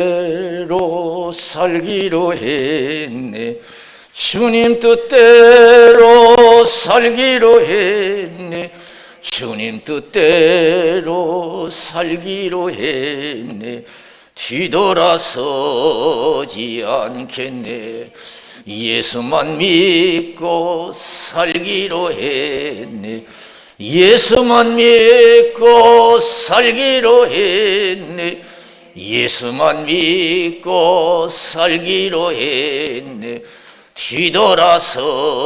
뜻대로 살기로 했네. 주님 뜻대로 살기로 했네. 주님 뜻대로 살기로 했네. 뒤돌아서지 않겠네. 예수만 믿고 살기로 했네. 예수만 믿고 살기로 했네. 예수만 믿고 살기로 했네. 뒤돌아서지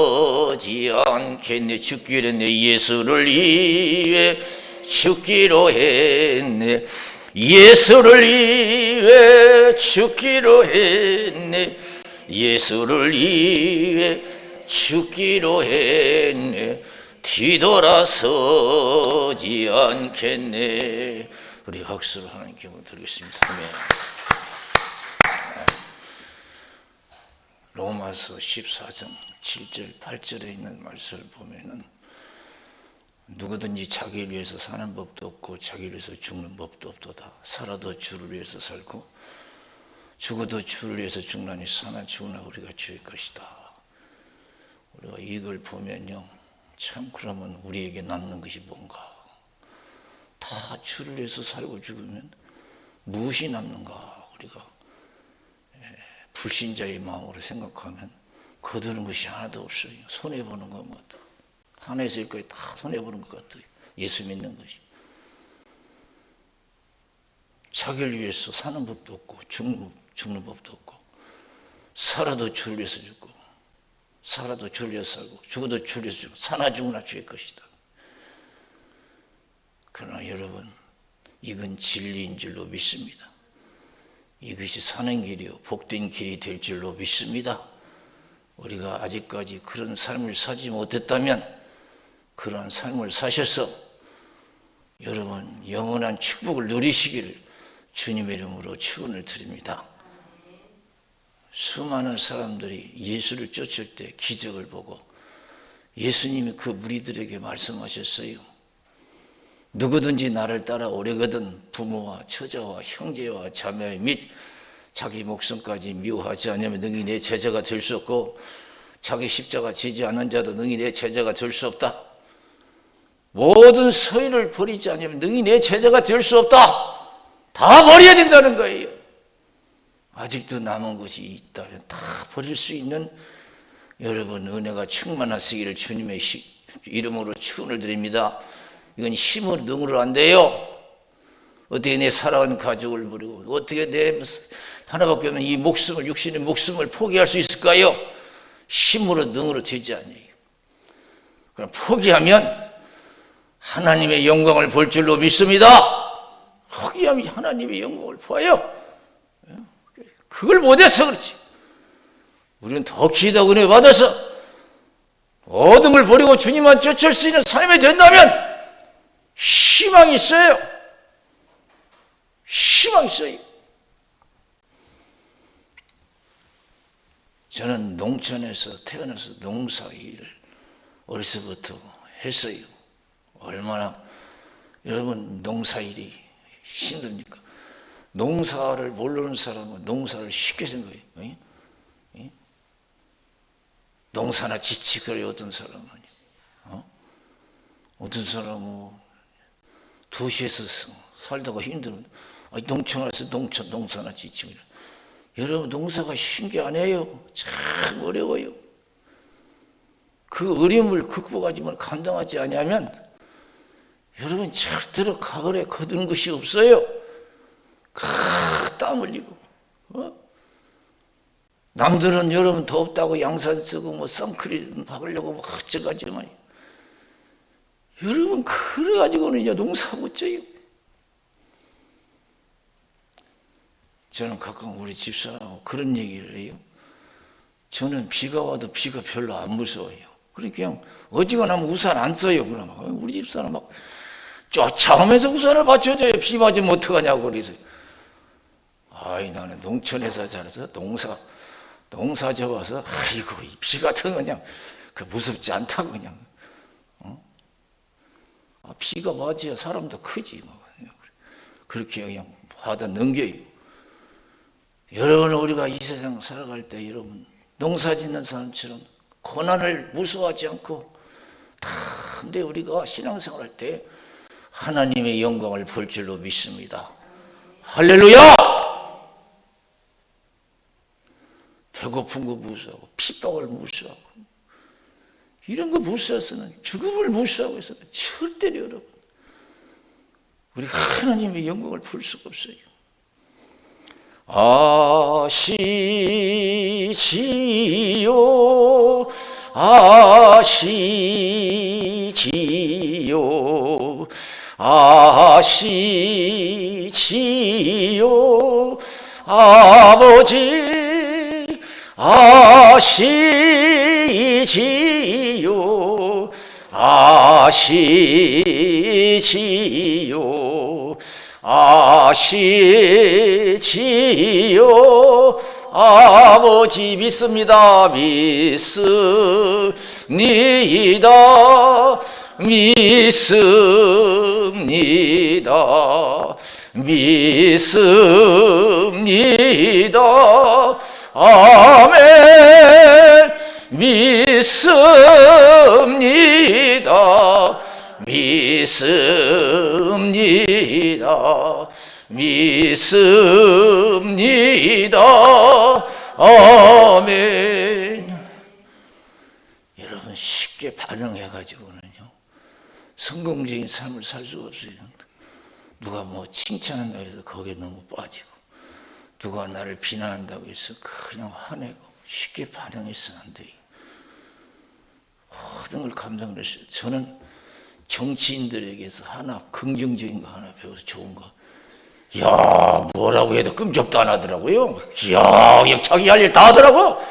않겠네. 죽기로 했네. 예수를 위해 죽기로 했네. 예수를 위해 죽기로 했네. 예수를 위해 죽기로 했네. 뒤돌아서지 않겠네. 우리 박수로 하나님께 드리겠습니다. 아멘. 로마서 14장 7절 8절에 있는 말씀을 보면은 누구든지 자기를 위해서 사는 법도 없고 자기를 위해서 죽는 법도 없도다. 살아도 주를 위해서 살고 죽어도 주를 위해서 죽나니 사나 죽으나 우리가 주의 것이다. 우리가 이걸 보면요, 참 그러면 우리에게 남는 것이 뭔가? 다 주를 위해서 살고 죽으면 무엇이 남는가? 우리가 불신자의 마음으로 생각하면 거두는 것이 하나도 없어요. 손해보는 것 같아. 하나에서 여기까지 다 손해보는 것 같아요. 예수 믿는 것이. 자기를 위해서 사는 법도 없고 죽는 법도 없고, 살아도 주를 위해서 죽고 살아도 주를 위해서 살고 죽어도 주를 위해서 죽고 사나 죽으나 주의 것이다. 그러나 여러분, 이건 진리인 줄로 믿습니다. 이것이 사는 길이요 복된 길이 될 줄로 믿습니다. 우리가 아직까지 그런 삶을 살지 못했다면 그러한 삶을 사셔서 여러분 영원한 축복을 누리시기를 주님의 이름으로 축원을 드립니다. 수많은 사람들이 예수를 쫓을 때 기적을 보고 예수님이 그 무리들에게 말씀하셨어요. 누구든지 나를 따라오려거든 부모와 처자와 형제와 자매 및 자기 목숨까지 미워하지 않으면 능히 내 제자가 될 수 없고 자기 십자가 지지 않는 자도 능히 내 제자가 될 수 없다. 모든 서의를 버리지 않으면 능히 내 제자가 될 수 없다. 다 버려야 된다는 거예요. 아직도 남은 것이 있다면 다 버릴 수 있는 여러분 은혜가 충만하시기를 주님의 이름으로 축원을 드립니다. 이건 힘으로 능으로 안 돼요. 어떻게 내 사랑하는 가족을 버리고 어떻게 내 하나밖에 없는 이 목숨을, 육신의 목숨을 포기할 수 있을까요? 힘으로 능으로 되지 않아요. 그럼 포기하면 하나님의 영광을 볼 줄로 믿습니다. 포기하면 하나님의 영광을 보아요. 그걸 못해서 그렇지. 우리는 더 기도 은혜 받아서 모든 걸 버리고 주님만 쫓을 수 있는 삶이 된다면 희망이 있어요. 희망이 있어요. 저는 농촌에서 태어나서 농사 일을 어려서부터 했어요. 얼마나 여러분 농사 일이 힘듭니까? 농사를 모르는 사람은 농사를 쉽게 생각해요. 농사나 지치거려 어떤 사람은. 어떤 사람은 도시에서 살다가 힘들면 농촌에 와서 농사나 지치고. 여러분 농사가 쉬운 게 아니에요. 참 어려워요. 그 어려움을 극복하지만 감당하지 않으면 여러분 절대로 가을에 거두는 것이 없어요. 땀 흘리고. 남들은 여러분 덥다고 양산 쓰고 뭐 선크림 박으려고 뭐 어쩌가지만 여러분 그래가지고는 이제 농사 못 져요. 저는 가끔 우리 집사람하고 그런 얘기를 해요. 저는 비가 와도 비가 별로 안 무서워요. 그냥 어지간하면 우산 안 써요. 그러면 우리 집사람 막 쫓아오면서 우산을 받쳐줘요. 비 맞으면 어떡하냐고 그래서. 아이 나는 농촌에서 자라서 농사 져와서 아이고 이 비 같은 거 그냥 그 무섭지 않다고 그냥. 비가 맞아야 사람도 크지 뭐. 그렇게 그냥 하다 넘겨요. 여러분, 우리가 이 세상 살아갈 때 여러분 농사 짓는 사람처럼 고난을 무서워하지 않고 근데 우리가 신앙생활 할 때 하나님의 영광을 볼 줄로 믿습니다. 할렐루야! 배고픈 거 무시하고 핍박을 무시하고 이런 거 무시해서는 죽음을 무시하고 해서는 절대로 여러분 우리가 하나님의 영광을 볼 수가 없어요. 아시지요 아시지요 아시지요 아버지 아시지요 아시지요 아시지요 아버지 믿습니다. 믿습니다. 믿습니다. 믿습니다. 아멘. 믿습니다. 믿습니다. 믿습니다. 아멘. 여러분 쉽게 반응해가지고는요 성공적인 삶을 살 수가 없어요. 누가 뭐 칭찬한다고 해서 거기에 너무 빠지고 누가 나를 비난한다고 해서 그냥 화내고 쉽게 반응해서는 안 돼요. 모든 걸 감당을 했어요. 저는 정치인들에게서 하나 긍정적인 거 하나 배워서 좋은 거, 야 뭐라고 해도 끔찍도 안 하더라고요. 야 그냥 자기 할 일 다 하더라고.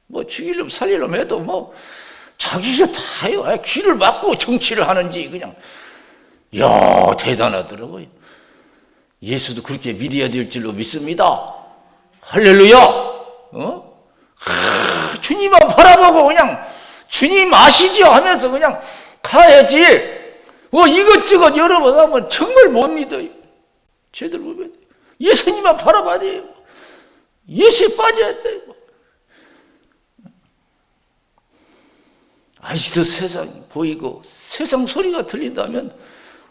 뭐 죽이려면 살리려면 해도 뭐 자기가 다 해요. 귀를 막고 정치를 하는지 그냥 야 대단하더라고요. 예수도 그렇게 믿어야 될 줄로 믿습니다. 할렐루야. 주님만 바라보고 그냥 주님 아시죠 하면서 그냥 가야지. 이것저것 여러분 하면 정말 못 믿어요. 제대로 못 믿어요. 예수님만 바라봐야 돼요. 예수에 빠져야 돼요. 아직도 세상 보이고 세상 소리가 들린다면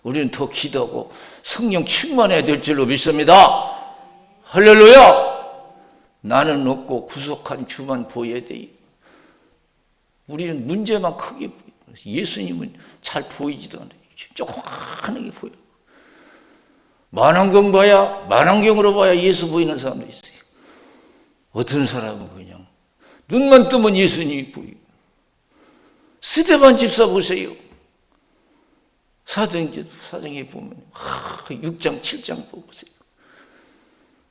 우리는 더 기도하고 성령 충만해야 될 줄로 믿습니다. 할렐루야. 나는 없고 구속한 주만 보여야 돼요. 우리는 문제만 크게 보여요. 예수님은 잘 보이지도 않아요. 조그마하게 보여요. 만환경 봐야, 만환경으로 봐야 예수 보이는 사람도 있어요. 어떤 사람은 그냥 눈만 뜨면 예수님이 보이고. 스데반 집사 보세요. 사도행전에 보면 6장 7장 보세요.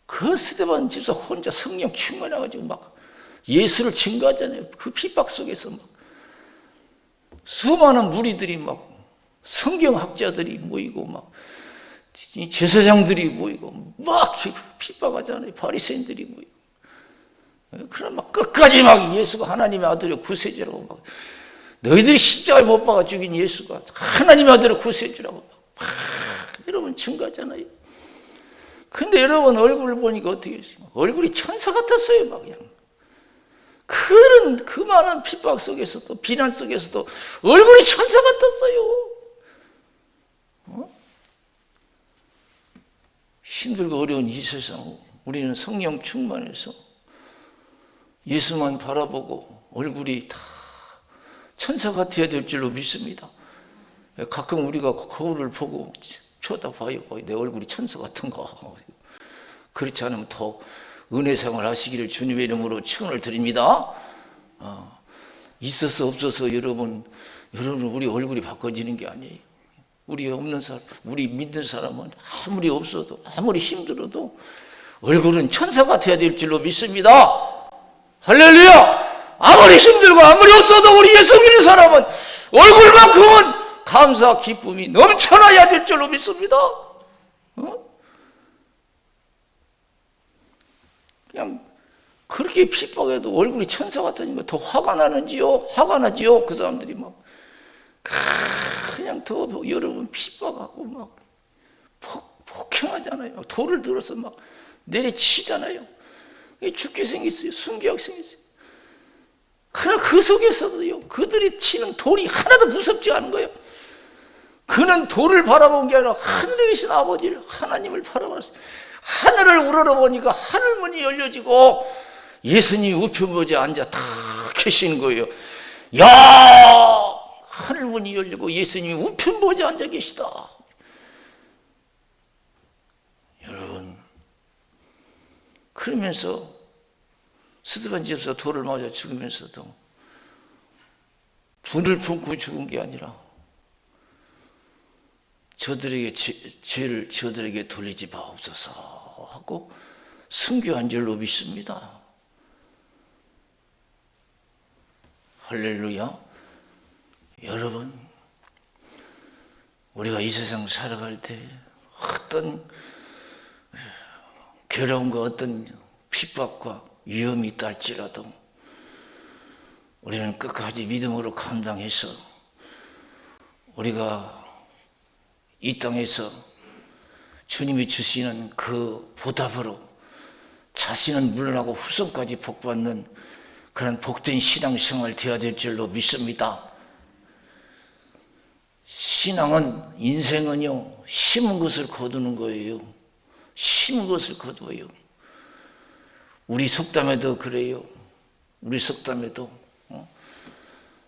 그 스데반 집사 혼자 성령 충만해가지고 막 예수를 증거하잖아요. 그 핍박 속에서 막 수많은 무리들이 막 성경학자들이 모이고 막 제사장들이 모이고 막 핍박하잖아요. 바리새인들이 모이고. 그럼 막 끝까지 막 예수가 하나님의 아들의 구세주라고 막 너희들이 십자가에 못 박아 죽인 예수가 하나님의 아들의 구세주라고 막 여러분 증거하잖아요. 근데 여러분 얼굴을 보니까 어떻게 했어요? 얼굴이 천사 같았어요. 막 그냥 그 많은 핍박 속에서도 비난 속에서도 얼굴이 천사 같았어요. 힘들고 어려운 이 세상 우리는 성령 충만해서 예수만 바라보고 얼굴이 다 천사 같아야 될 줄로 믿습니다. 가끔 우리가 거울을 보고 쳐다봐요. 내 얼굴이 천사 같은가. 그렇지 않으면 더 은혜생활 하시기를 주님의 이름으로 축원을 드립니다. 있어서 없어서 여러분 우리 얼굴이 바꿔지는 게 아니에요. 우리 없는 사람, 우리 믿는 사람은 아무리 없어도 아무리 힘들어도 얼굴은 천사 같아야 될 줄로 믿습니다. 할렐루야. 아무리 힘들고 아무리 없어도 우리 예수 믿는 사람은 얼굴만큼은 감사 기쁨이 넘쳐나야 될 줄로 믿습니다. 그냥 그렇게 핍박해도 얼굴이 천사 같으니까 더 화가 나는지요? 화가 나지요? 그 사람들이 막 그냥 더 여러분 핍박하고 막 폭행하잖아요. 돌을 들어서 막 내리치잖아요. 죽게 생겼어요. 숨기하게 생겼어요. 그러나 그 속에서도요, 그들이 치는 돌이 하나도 무섭지 않은 거예요. 그는 돌을 바라본 게 아니라 하늘에 계신 아버지를, 하나님을 바라봤어요. 하늘을 우러러보니까 하늘문이 열려지고 예수님이 우편보좌에 앉아 다 계시는 거예요. 야, 하늘문이 열리고 예수님이 우편보좌에 앉아 계시다. 여러분, 그러면서 스데반 집사 돌을 맞아 죽으면서도 분을 품고 죽은 게 아니라 저들에게 죄를 저들에게 돌리지 마옵소서 하고 순교한 줄로 믿습니다. 할렐루야. 여러분, 우리가 이 세상 살아갈 때 어떤 괴로움과 어떤 핍박과 위험이 있다 할지라도 우리는 끝까지 믿음으로 감당해서 우리가 이 땅에서 주님이 주시는 그 보답으로 자신은 물러나고 후손까지 복받는 그런 복된 신앙생활 되어야 될 줄로 믿습니다. 신앙은, 인생은요, 심은 것을 거두는 거예요. 심은 것을 거두어요. 우리 속담에도 그래요. 우리 속담에도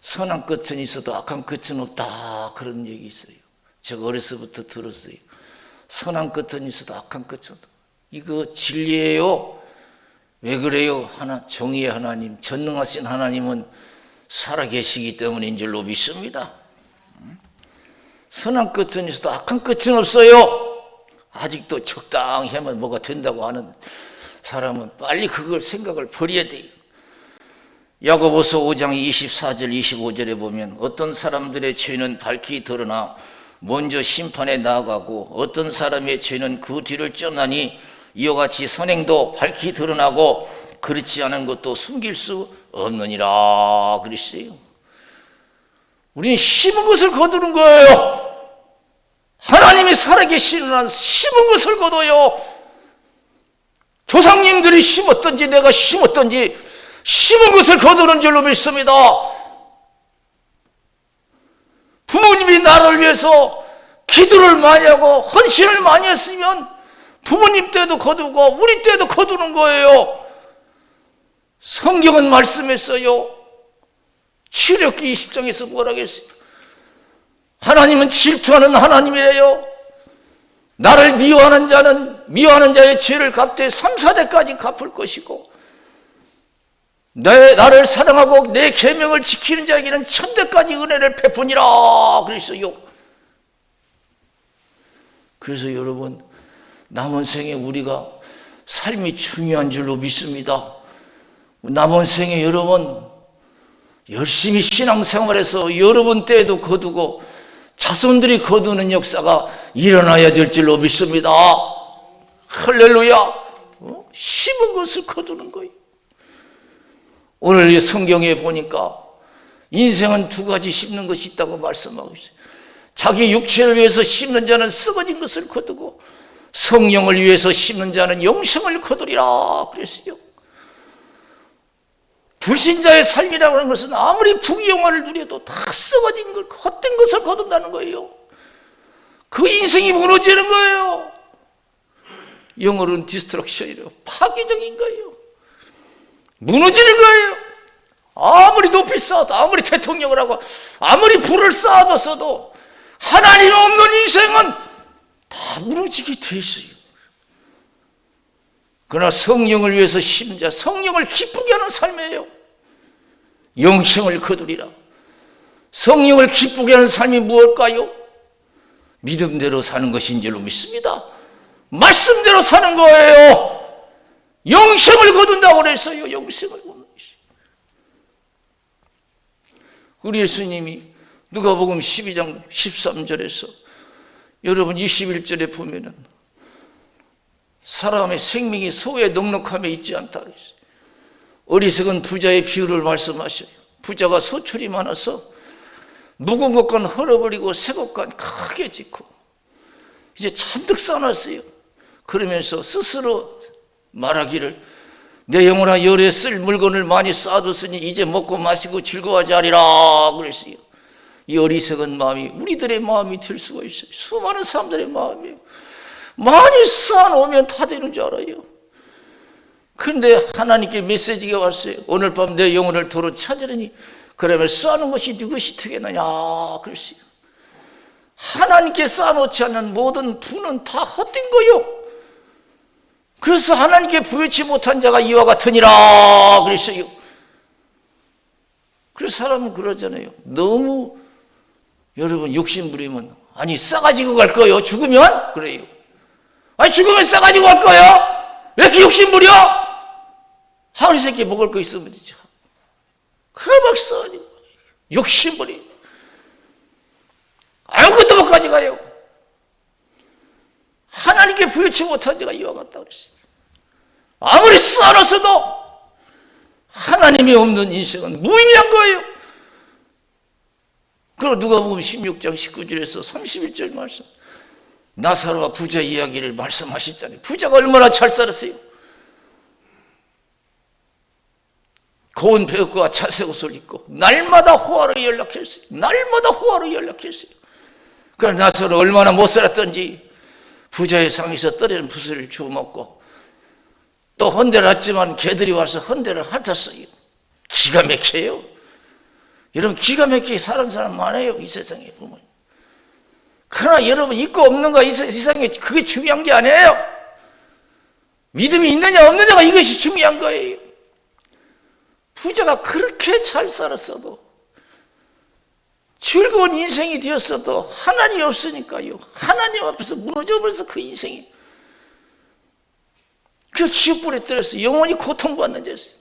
선한 끝은 있어도 악한 끝은 없다, 그런 얘기 있어요. 제가 어려서부터 들었어요. 선한 끝은 있어도 악한 끝은 없다. 이거 진리예요. 왜 그래요? 정의의 하나님, 전능하신 하나님은 살아계시기 때문인 줄로 믿습니다. 선한 끝은 있어도 악한 끝은 없어요. 아직도 적당히 하면 뭐가 된다고 하는 사람은 빨리 그걸 생각을 버려야 돼요. 야고보서 5장 24절 25절에 보면 어떤 사람들의 죄는 밝히 드러나 먼저 심판에 나아가고 어떤 사람의 죄는 그 뒤를 쫓나니 이와 같이 선행도 밝히 드러나고 그렇지 않은 것도 숨길 수 없느니라 그랬어요. 우리는 심은 것을 거두는 거예요. 하나님이 살아계시는 한 심은 것을 거둬요. 조상님들이 심었든지 내가 심었든지 심은 것을 거두는 줄로 믿습니다. 부모님이 나를 위해서 기도를 많이 하고 헌신을 많이 했으면 부모님 때도 거두고 우리 때도 거두는 거예요. 성경은 말씀했어요. 출애굽기 20장에서 뭐라고 했어요? 하나님은 질투하는 하나님이래요. 나를 미워하는 자는 미워하는 자의 죄를 갚되 3, 4대까지 갚을 것이고 나를 사랑하고 내 계명을 지키는 자에게는 1000대까지 은혜를 베푸니라 그랬어요. 그래서 여러분, 남은 생에 우리가 삶이 중요한 줄로 믿습니다. 남은 생에 여러분 열심히 신앙생활해서 여러분 때에도 거두고 자손들이 거두는 역사가 일어나야 될 줄로 믿습니다. 할렐루야. 심은 것을 거두는 거예요. 오늘 성경에 보니까 인생은 두 가지 심는 것이 있다고 말씀하고 있어요. 자기 육체를 위해서 심는 자는 썩어진 것을 거두고 성령을 위해서 심는 자는 영생을 거두리라 그랬어요. 불신자의 삶이라고 하는 것은 아무리 부귀영화를 누려도 다 썩어진 걸, 헛된 것을 거둔다는 거예요. 그 인생이 무너지는 거예요. 영어로는 디스트럭션이래요. 파괴적인 거예요. 무너지는 거예요. 아무리 높이 쌓아도, 아무리 대통령을 하고, 아무리 부를 쌓아뒀어도 하나님 없는 인생은 다 무너지게 돼 있어요. 그러나 성령을 위해서 심는 자, 성령을 기쁘게 하는 삶이에요. 영생을 거두리라. 성령을 기쁘게 하는 삶이 무엇일까요? 믿음대로 사는 것인 줄로 믿습니다. 말씀대로 사는 거예요. 영생을 거둔다고 그랬어요. 영생을 거둔다. 우리 예수님이 누가복음 12장 13절에서 여러분 21절에 보면은 사람의 생명이 소의 넉넉함에 있지 않다 그랬어요. 어리석은 부자의 비유를 말씀하셔요. 부자가 소출이 많아서 묵은 것간 헐어버리고 새 것간 크게 짓고 이제 잔뜩 쌓아놨어요. 그러면서 스스로 말하기를 내 영혼아 열에 쓸 물건을 많이 쌓아뒀으니 이제 먹고 마시고 즐거워하지 않으리라 그랬어요. 이 어리석은 마음이 우리들의 마음이 될 수가 있어요. 수많은 사람들의 마음이에요. 많이 쌓아놓으면 다 되는 줄 알아요. 그런데 하나님께 메시지가 왔어요. 오늘 밤 내 영혼을 도로 찾으려니 그러면 쌓아놓은 것이 누구시 되겠느냐 그랬어요. 하나님께 쌓아놓지 않는 모든 부는 다 헛된 거요. 그래서 하나님께 부여치 못한 자가 이와 같으니라 그랬어요. 그래서 사람은 그러잖아요. 너무 여러분 욕심 부리면 아니 싸가지고 갈 거요. 죽으면 그래요. 아니 죽으면 싸가지고 갈 거요. 왜 이렇게 욕심 부려? 하루 새끼 먹을 거 있으면 되죠. 그막 싸가지고 욕심 부리. 아무것도 못 가져가요. 하나님께 부여치 못한 자가 이와 같다 그랬어요. 아무리 쌓아놨어도 하나님이 없는 인생은 무의미한 거예요. 그리고 누가복음 16장 19절에서 31절 말씀 나사로와 부자 이야기를 말씀하셨잖아요. 부자가 얼마나 잘 살았어요. 고운 배옷과 차색 옷을 입고 날마다 호화로 연락했어요. 날마다 호화로 연락했어요. 그러나 나사로 얼마나 못 살았던지 부자의 상에서 떨어진 붓을 주워 먹고 또 헌대를 했지만 개들이 와서 헌대를 핥았어요. 기가 막혀요. 여러분 기가 막히게 사는 사람 많아요. 이 세상에 보면. 그러나 여러분 있고 없는가 이 세상에 그게 중요한 게 아니에요. 믿음이 있느냐 없느냐가 이것이 중요한 거예요. 부자가 그렇게 잘 살았어도 즐거운 인생이 되었어도 하나님이 없으니까요. 하나님 앞에서 무너져버려서 그 인생이 그 지옥불에 떨어서 영원히 고통받는 자였어요.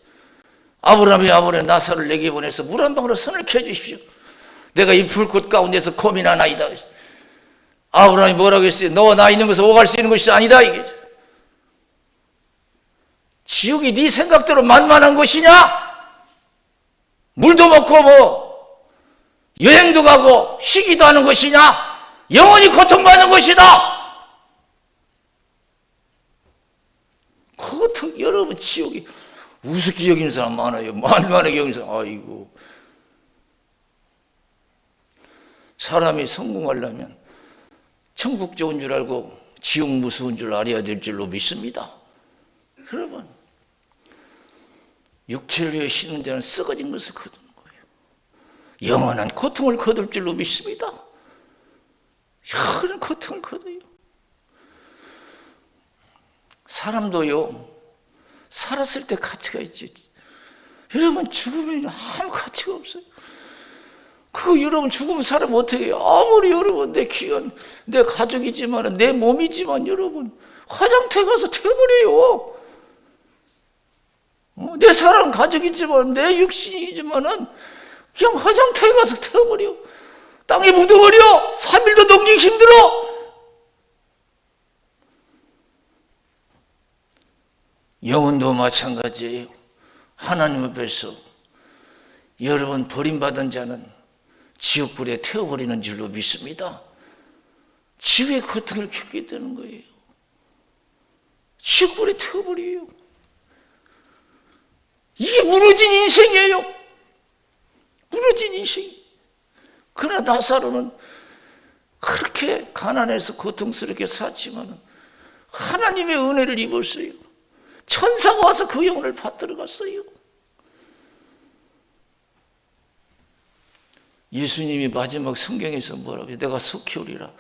아브라함이 나사로를 내게 보내서 물 한 방울로 선을 켜주십시오. 내가 이 불꽃 가운데서 고민하나이다. 아브라함이 뭐라고 했어요? 너와 나 있는 곳에 오갈 수 있는 것이 아니다 이게죠. 지옥이 네 생각대로 만만한 것이냐? 물도 먹고 뭐 여행도 가고 쉬기도 하는 것이냐? 영원히 고통받는 것이다. 고통 여러분 지옥이 우습게 여기는 사람 많아요. 만만하게 여기는 사람. 아이고 사람이 성공하려면 천국 좋은 줄 알고 지옥 무서운 줄 알아야 될 줄로 믿습니다. 여러분 육체를 위해 쉬는 자는 썩어진 것을 거두는 거예요. 영원한 고통을 거둘 줄로 믿습니다. 영원한 고통을 거둬요. 사람도요 살았을 때 가치가 있지. 여러분 죽으면 아무 가치가 없어요. 그 여러분 죽으면 사람 어떻게 해요? 아무리 여러분 내 귀한 내 가족이지만 내 몸이지만 여러분 화장터에 가서 태워버려요. 내 사람 가족이지만 내 육신이지만은 그냥 화장터에 가서 태워버려. 땅에 묻어버려. 3일도 넘기기 힘들어. 영혼도 마찬가지예요. 하나님 앞에서 여러분 버림받은 자는 지옥불에 태워버리는 줄로 믿습니다. 지옥의 고통을 겪게 되는 거예요. 지옥불에 태워버려요. 이게 무너진 인생이에요. 무너진 인생. 그러나 나사로는 그렇게 가난해서 고통스럽게 살지만 하나님의 은혜를 입었어요. 천사가 와서 그 영혼을 받들어 갔어요. 예수님이 마지막 성경에서 뭐라고 해요? 내가 속히 오리라.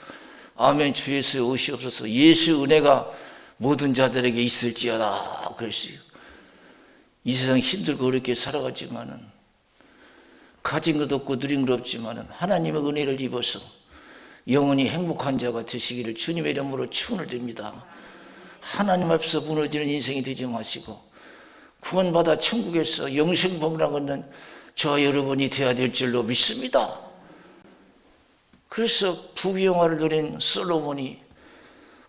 아멘 주 예수의 옷이 없어서 예수 은혜가 모든 자들에게 있을지어다 그랬어요. 이 세상 힘들고 어렵게 살아가지만은 가진 것 없고 누린 것 없지만은 하나님의 은혜를 입어서 영원히 행복한 자가 되시기를 주님의 이름으로 축원을 드립니다. 하나님 앞에서 무너지는 인생이 되지 마시고 구원받아 천국에서 영생 복락을 얻는 저와 여러분이 되어야 될 줄로 믿습니다. 그래서 부귀영화를 누린 솔로몬이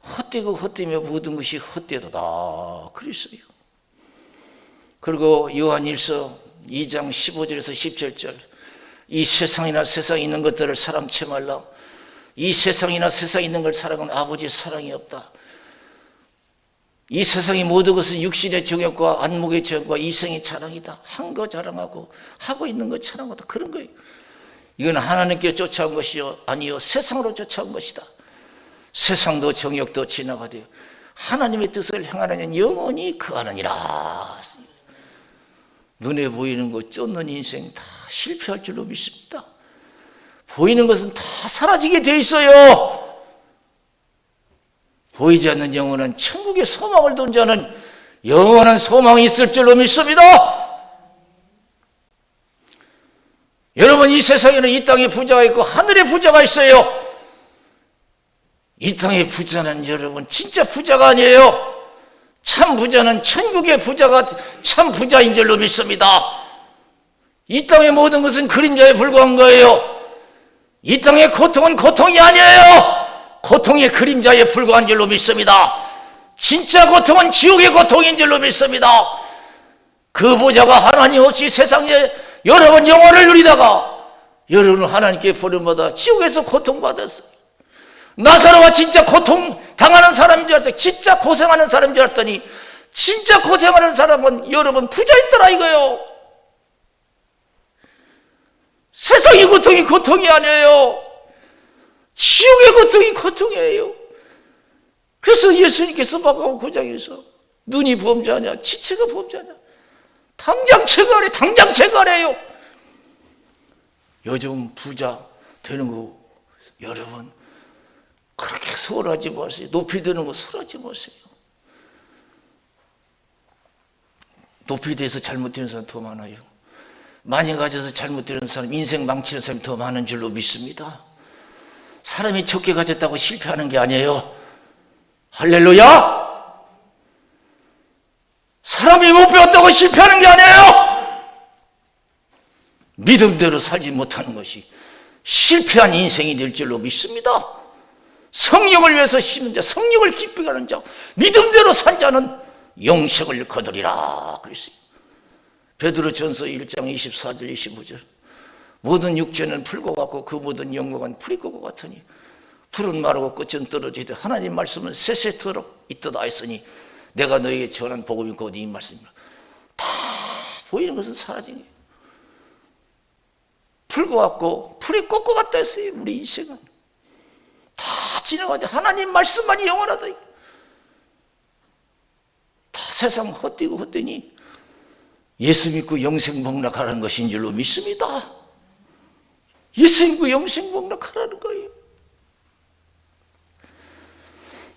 헛되고 헛되며 모든 것이 헛되도다 그랬어요. 그리고 요한일서 2장 15절에서 17절 이 세상이나 세상에 있는 것들을 사랑치 말라. 이 세상이나 세상에 있는 걸 사랑은 아버지의 사랑이 없다. 이 세상의 모든 것은 육신의 정욕과 안목의 정욕과 이성의 자랑이다. 한 거 자랑하고 하고 있는 거 자랑하다. 그런 거예요. 이건 하나님께 쫓아온 것이요 아니요 세상으로 쫓아온 것이다. 세상도 정욕도 지나가되어 하나님의 뜻을 행하는 영원히 거하느니라. 눈에 보이는 것 쫓는 인생 다 실패할 줄로 믿습니다. 보이는 것은 다 사라지게 돼 있어요. 보이지 않는 영원한 천국의 소망을 둔 자는 영원한 소망이 있을 줄로 믿습니다. 여러분, 이 세상에는 이 땅에 부자가 있고 하늘에 부자가 있어요. 이 땅의 부자는 여러분 진짜 부자가 아니에요. 참 부자는 천국의 부자가 참 부자인 줄로 믿습니다. 이 땅의 모든 것은 그림자에 불과한 거예요. 이 땅의 고통은 고통이 아니에요. 고통의 그림자에 불과한 줄로 믿습니다. 진짜 고통은 지옥의 고통인 줄로 믿습니다. 그 부자가 하나님 없이 세상에 여러분 영혼을 누리다가 여러분은 하나님께 버림받아 지옥에서 고통받았어요. 나사로가 진짜 고통 당하는 사람인 줄 알았더니 진짜 고생하는 사람인 줄 알았더니 진짜 고생하는 사람은 여러분 부자있더라 이거요. 세상의 고통이 고통이 아니에요. 지옥의 고통이 고통이에요. 그래서 예수님께서 마가복음 9장에서 눈이 범죄하냐 지체가 범죄하냐 당장 제거하래. 당장 제거하래요. 요즘 부자 되는 거 여러분 그렇게 소홀하지 마세요. 높이 드는 거 소홀하지 마세요. 높이 돼서 잘못되는 사람 더 많아요. 많이 가져서 잘못되는 사람, 인생 망치는 사람이 더 많은 줄로 믿습니다. 사람이 적게 가졌다고 실패하는 게 아니에요. 할렐루야! 사람이 못 배웠다고 실패하는 게 아니에요. 믿음대로 살지 못하는 것이 실패한 인생이 될 줄로 믿습니다. 성령을 위해서 쉬는 자, 성령을 기쁘게 하는 자, 믿음대로 산 자는 영생을 거두리라 그랬어요. 베드로전서 1장 24절 25절 모든 육체는 풀과 같고 그 모든 영광은 풀이 것과 같으니 풀은 마르고 끝은 떨어지되 하나님 말씀은 세세토록 있도다 했으니 내가 너에게 전한 복음이 곧 이 말씀이라. 다 보이는 것은 사라지는 거예요. 풀과 같고 풀이 꽃과 같다 했어요. 우리 인생은 다 지나가는데 하나님 말씀만이 영원하다. 다 세상 헛되고 헛되니 예수 믿고 영생 복락하라는 것인 줄로 믿습니다. 예수 믿고 영생 복락하라는 거예요.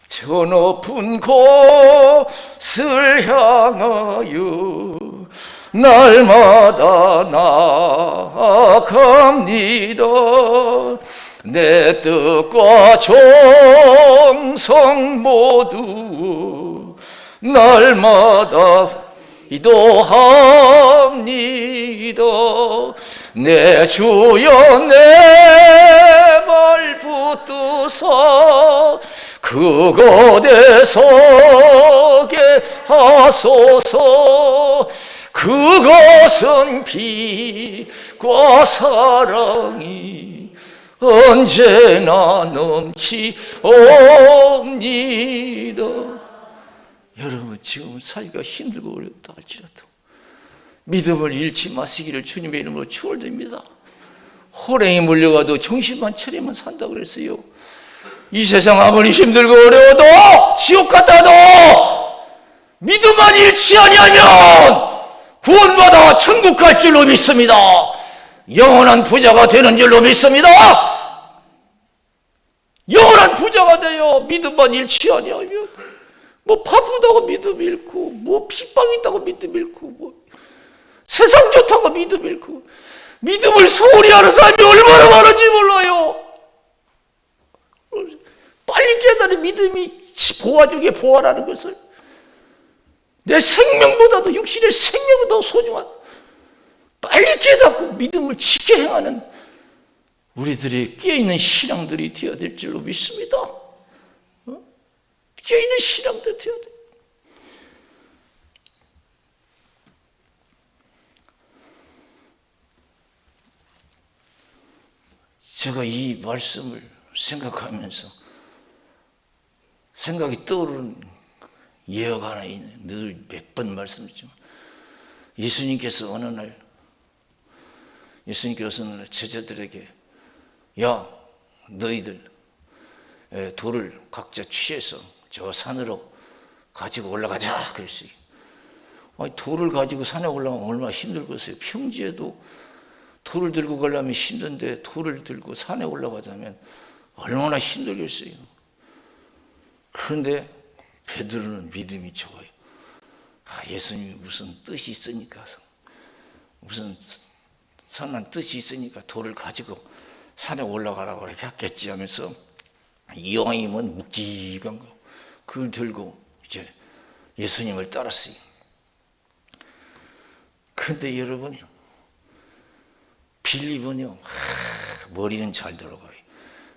저 높은 곳을 향하여 날마다 나아갑니다. 내 뜻과 정성 모두 날마다 기도합니다. 내 주여 내 발 붙드사 그곳에 서게 하소서. 그것은 빛과 사랑이 언제나 넘치옵니다. 여러분 지금 살기가 힘들고 어렵다 할지라도 믿음을 잃지 마시기를 주님의 이름으로 축원드립니다. 호랭이 물려가도 정신만 차리면 산다고 그랬어요. 이 세상 아무리 힘들고 어려워도 지옥 같아도 믿음만 잃지 아니하면 구원받아 천국 갈 줄로 믿습니다. 영원한 부자가 되는 줄로 믿습니다. 영원한 부자가 돼요. 믿음만 잃지 아니하면 뭐 바쁘다고 믿음 잃고 뭐 핍박 있다고 믿음 잃고 뭐 세상 좋다고 믿음 잃고 믿음을 소홀히 하는 사람이 얼마나 많은지 몰라요. 빨리 깨달은 믿음이 보화 중에 보화라는 것을 내 생명보다도 육신의 생명보다 소중한 빨리 깨닫고 믿음을 지켜 행하는 우리들의 깨어있는 신앙들이 되어야 될 줄로 믿습니다. 깨어있는 신앙들이 되어야 돼. 제가 이 말씀을 생각하면서 생각이 떠오르는 예언 하나 늘 몇 번 말씀드리지만 예수님께서 어느 날 제자들에게 야 너희들 돌을 각자 취해서 저 산으로 가지고 올라가자 그랬어요. 아니, 돌을 가지고 산에 올라가면 얼마나 힘들겠어요. 평지에도 돌을 들고 가려면 힘든데 돌을 들고 산에 올라가자면 얼마나 힘들겠어요. 그런데 베드로는 믿음이 적어요. 예수님이 무슨 뜻이 있으니까, 무슨 선한 뜻이 있으니까 돌을 가지고 산에 올라가라고 했겠지 하면서 이왕이면 묵직한 거 그걸 들고 이제 예수님을 따랐어요. 그런데 여러분 빌립은요 머리는 잘 들어가요.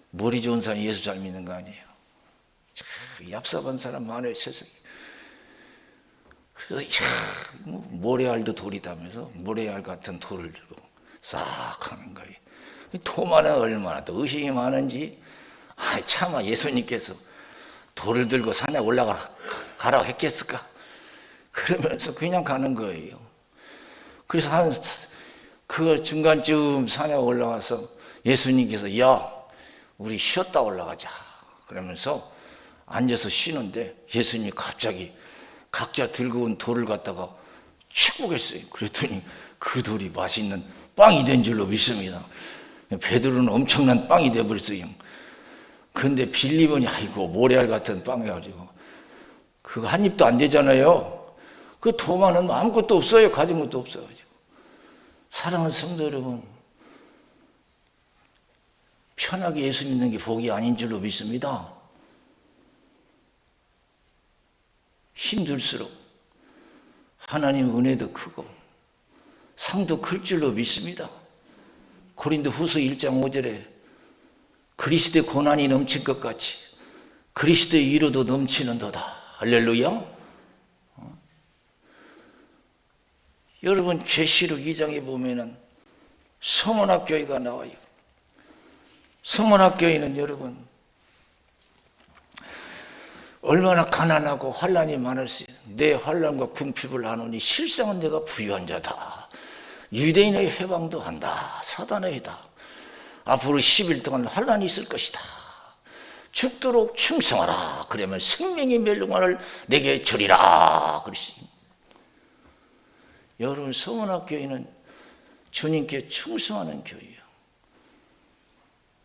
머리 좋은 사람 예수 잘 믿는 거 아니에요. 얍삽한 사람 많아요 세상에. 그래서 모래알도 돌이다면서 모래알 같은 돌을 들고 싹 하는 거예요. 토마는 얼마나 또 의심이 많은지 차마 예수님께서 돌을 들고 산에 올라가라고 했겠을까? 그러면서 그냥 가는 거예요. 그래서 그 중간쯤 산에 올라가서 예수님께서 야 우리 쉬었다 올라가자 그러면서 앉아서 쉬는데 예수님이 갑자기 각자 들고 온 돌을 갖다가 축복했어요. 그랬더니 그 돌이 맛있는 빵이 된 줄로 믿습니다. 베드로는 엄청난 빵이 되어버렸어요. 그런데 빌립은 아이고 모래알 같은 빵 해가지고 그거 한 입도 안 되잖아요. 그 토마는 아무것도 없어요. 가진 것도 없어가지고. 사랑하는 성도 여러분, 편하게 예수 믿는 게 복이 아닌 줄로 믿습니다. 힘들수록 하나님의 은혜도 크고 상도 클 줄로 믿습니다. 고린도후서 1장 5절에 그리스도의 고난이 넘칠 것 같이 그리스도의 위로도 넘치는도다. 할렐루야. 여러분 계시록 2장에 보면은 성원학교회가 나와요. 성원학교회는 여러분 얼마나 가난하고 환난이 많을지 내 환난과 궁핍을 아노니 실상은 내가 부유한 자다. 유대인의 해방도 한다. 사단의 해다. 앞으로 10일 동안 환난이 있을 것이다. 죽도록 충성하라. 그러면 생명의 멸류관을 내게 주리라. 그랬어요. 여러분 성원학교회는 주님께 충성하는 교회예요.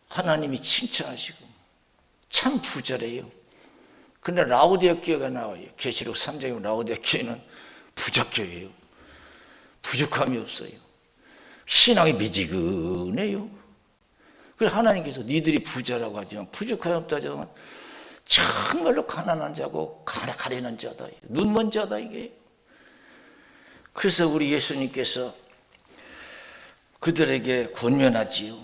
하나님이 칭찬하시고 참 부자래요. 그런데 라오디아 교회가 나와요. 계시록 3장에 라오디아 교회는 부적교회예요. 부족함이 없어요. 신앙이 미지근해요. 그래서 하나님께서 니들이 부자라고 하지만 부족함이 없다 하지만 정말로 가난한 자고 가련한 자다. 눈먼 자다 이게. 그래서 우리 예수님께서 그들에게 권면하지요.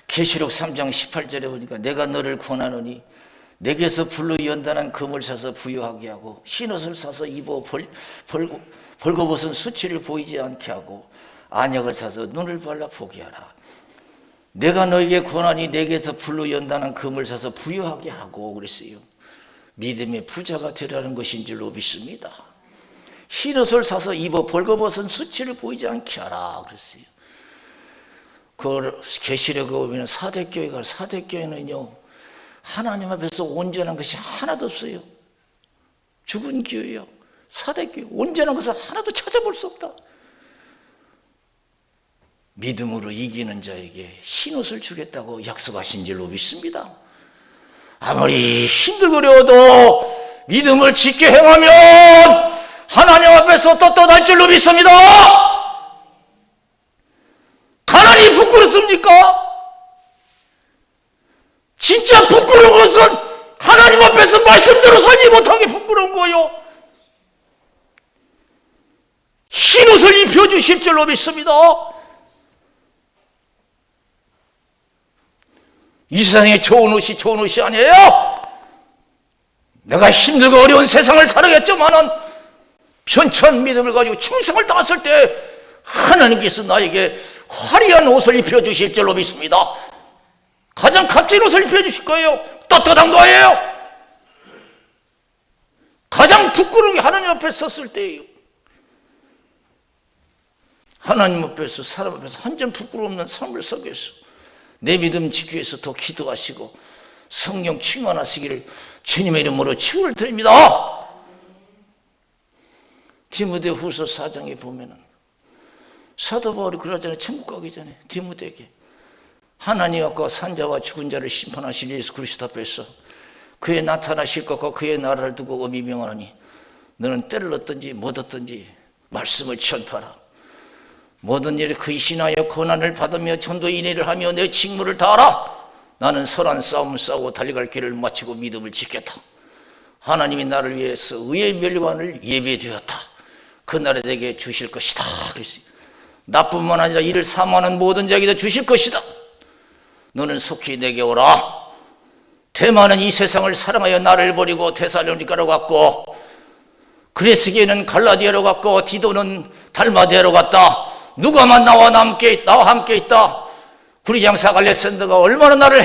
계시록 3장 18절에 보니까 내가 너를 권하노니 내게서 불로 연단한 금을 사서 부유하게 하고 흰옷을 사서 입어 벌거벗은 수치를 보이지 않게 하고 안약을 사서 눈을 발라 보게 하라. 내가 너에게 권하니 내게서 불로 연단한 금을 사서 부유하게 하고 그랬어요. 믿음의 부자가 되라는 것인 줄로 믿습니다. 흰옷을 사서 입어 벌거벗은 수치를 보이지 않게 하라 그랬어요. 그 계시록에 보면 사대교회가 사대교회는요 하나님 앞에서 온전한 것이 하나도 없어요. 죽은 교회요. 사대교회 온전한 것을 하나도 찾아볼 수 없다. 믿음으로 이기는 자에게 흰옷을 주겠다고 약속하신 줄로 믿습니다. 아무리 힘들고 어려워도 믿음을 지켜 행하면 하나님 앞에서 떳떳할 줄로 믿습니다. 가난이 부끄럽습니까? 진짜 부끄러운 것은 하나님 앞에서 말씀대로 살지 못한 게 부끄러운 거요. 흰옷을 입혀주실 줄로 믿습니다. 이 세상에 좋은 옷이 아니에요. 내가 힘들고 어려운 세상을 살아겠지만은 편찬 믿음을 가지고 충성을 다했을 때 하나님께서 나에게 화려한 옷을 입혀주실 줄로 믿습니다. 가장 값진 옷을 입혀주실 거예요. 떳떳한 거예요. 가장 부끄러운 게 하나님 앞에 섰을 때예요. 하나님 앞에서, 사람 앞에서 한 점 부끄러움 없는 삶을 살기 위해서, 내 믿음 지키기 위해서 더 기도하시고 성령 충만하시기를 주님의 이름으로 축원을 드립니다. 디모데후서 4장에 보면은 사도 바울이 그러잖아요. 천국 가기 전에 디모데에게 하나님 앞과 산자와 죽은 자를 심판하실 예수 그리스도 앞에서 그의 나타나실 것과 그의 나라를 두고 엄히 명하노니 너는 때를 얻든지 못 얻든지 말씀을 전파하라. 모든 일에 근신하여 고난을 받으며 전도의 인애를 하며 내 직무를 다하라. 나는 선한 싸움을 싸우고 달려갈 길을 마치고 믿음을 지켰다. 하나님이 나를 위해서 의의 멸관을 예비해 두었다. 그날에 내게 주실 것이다. 그랬어요. 나뿐만 아니라 이를 사모하는 모든 자에게도 주실 것이다. 너는 속히 내게 오라. 대마는 이 세상을 사랑하여 나를 버리고 데살로니가로 갔고, 그레스게는 갈라디아로 갔고, 디도는 달마디아로 갔다. 누가만 나와 함께 있다. 구리장사 갈레센더가 얼마나 나를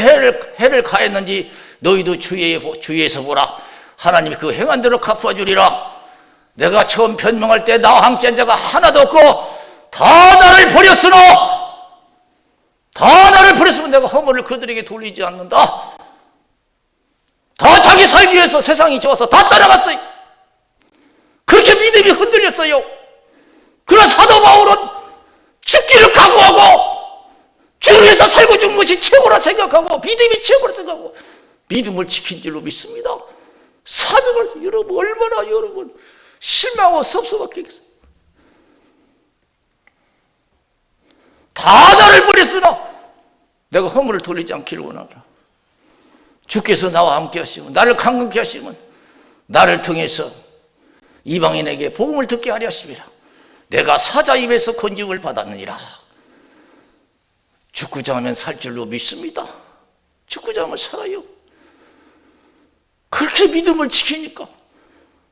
해를 가했는지 너희도 주위에서 보라. 하나님이 그 행한 대로 갚아 주리라. 내가 처음 변명할 때 나와 함께한 자가 하나도 없고 다 나를 버렸으면 내가 허물을 그들에게 돌리지 않는다. 다 자기 살기 위해서 세상이 좋아서 다 따라갔어요. 그렇게 믿음이 흔들렸어요. 그러나 사도 바울은 죽기를 각오하고 주를 위해서 살고 죽는 것이 최고라 생각하고 믿음이 최고라 생각하고 믿음을 지킨 줄로 믿습니다. 사명을 해서 여러분 얼마나 여러분 실망하고 섭섭하겠어요. 다 나를 버렸으나 내가 허물을 돌리지 않기를 원하노라. 주께서 나와 함께 하시면, 나를 강건케 하시면 나를 통해서 이방인에게 복음을 듣게 하려 하심이라. 내가 사자 입에서 건짐을 받았느니라. 죽고자 하면 살 줄로 믿습니다. 죽고자 하면 살아요. 그렇게 믿음을 지키니까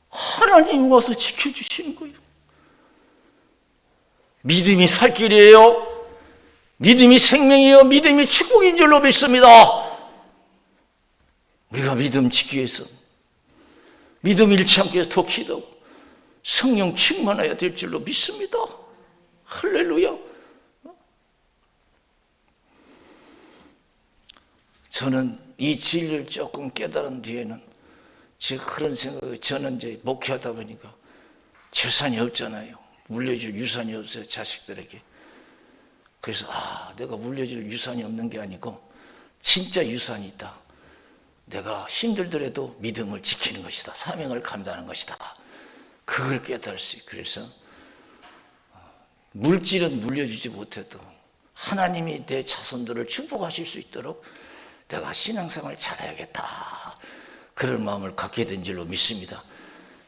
하나님이 와서 지켜주시는 거예요. 믿음이 살 길이에요. 믿음이 생명이에요. 믿음이 축복인 줄로 믿습니다. 우리가 믿음 지키기 위해서, 믿음 잃지 않기 위해서 더 기도하고 성령 충만해야 될 줄로 믿습니다. 할렐루야. 저는 이 진리를 조금 깨달은 뒤에는 제가 그런 생각을, 저는 이제 목회하다 보니까 재산이 없잖아요. 물려줄 유산이 없어요, 자식들에게. 그래서 내가 물려줄 유산이 없는 게 아니고 진짜 유산이 있다. 내가 힘들더라도 믿음을 지키는 것이다. 사명을 감당하는 것이다. 그걸 깨달았어요. 그래서 물질은 물려주지 못해도 하나님이 내 자손들을 축복하실 수 있도록 내가 신앙생활을 잘해야겠다. 그런 마음을 갖게 된 줄로 믿습니다.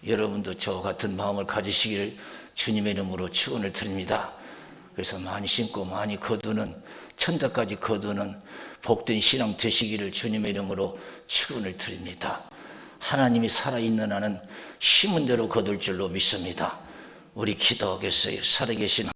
여러분도 저 같은 마음을 가지시기를 주님의 이름으로 축원을 드립니다. 그래서 많이 심고 많이 거두는, 천대까지 거두는 복된 신앙 되시기를 주님의 이름으로 축원을 드립니다. 하나님이 살아있는 한은 심은 대로 거둘 줄로 믿습니다. 우리 기도하겠어요. 살아계신